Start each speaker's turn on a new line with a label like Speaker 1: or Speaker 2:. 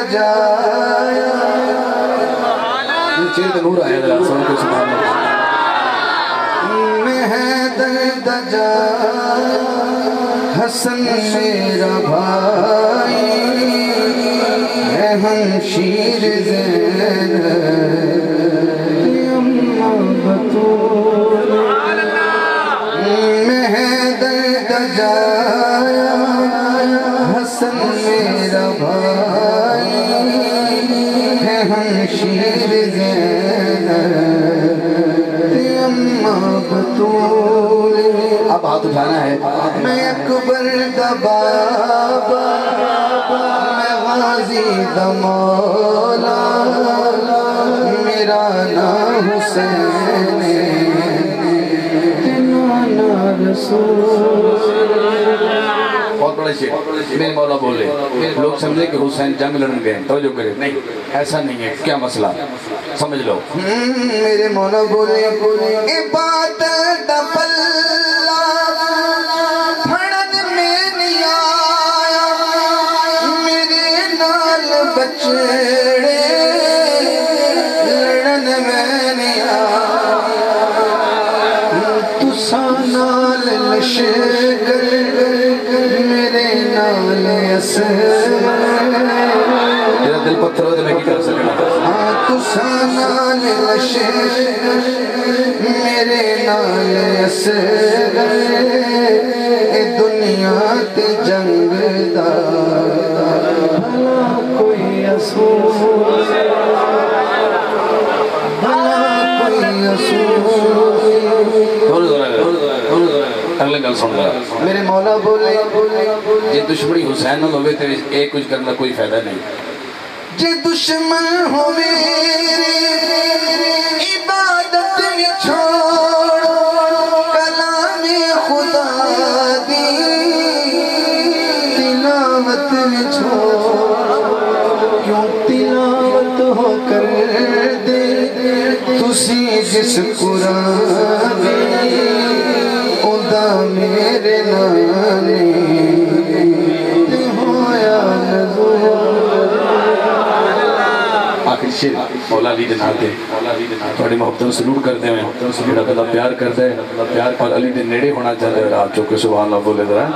Speaker 1: دجایا
Speaker 2: چہرے پہ نور آیا ذرا سن کے سبحان اللہ
Speaker 1: مہدر دجایا حسن میرا بھائی ہے ہمشیر زینب اماں بطول مہدر دجایا حسن میرا بھائی ہے ہمشیر زینب اماں بطول
Speaker 2: اب ہاتھ اٹھانا ہے
Speaker 1: میں اکبر دا بابا میں غازی دا مولا میرا نام حسین نانا رسول
Speaker 2: بہت بڑا شعر میرے مولا بولے لوگ سمجھے کہ حسین جنگ لڑن گئے توجہ کرے نہیں ایسا نہیں ہے کیا مسئلہ سمجھ لو
Speaker 1: میرے مولا بولے عبادت دا پلہ پھڑن میں نہیں آیا میرے نال بچڑے لڑن میں نہیں آیا تساں نال لشکر میرے نال اسر
Speaker 2: میرا دل پتھر ہوتا میں کی کر سکنا
Speaker 1: تساں نال لشکر میرے نال اسر اے دنیا تے جنگ دا بھلا کوئی اصول بھلا کوئی اصول
Speaker 2: اگلے گل سن گا
Speaker 1: میرے مولا بولے
Speaker 2: یہ دشمنی حسین نہ ہوئے تو ایک کچھ کرنا کوئی فائدہ نہیں
Speaker 1: جے دشمن ہوئے عبادت میں چھوڑ کلام خدا دی تلاوت میں چھوڑ کیوں تلاوت ہو کر دے تسی جس قرآن دی ادا میرے نانے ہویا نزول
Speaker 2: آخر شیر مولا علی دے نال دے تھوڑی محبتوں سلوٹ کرتے ہیں جڑا بندہ پیار کرتا ہے اور علی دے نیڑے ہونا چاہتا ہے آپ چوکے سبحان اللہ بولے ذرا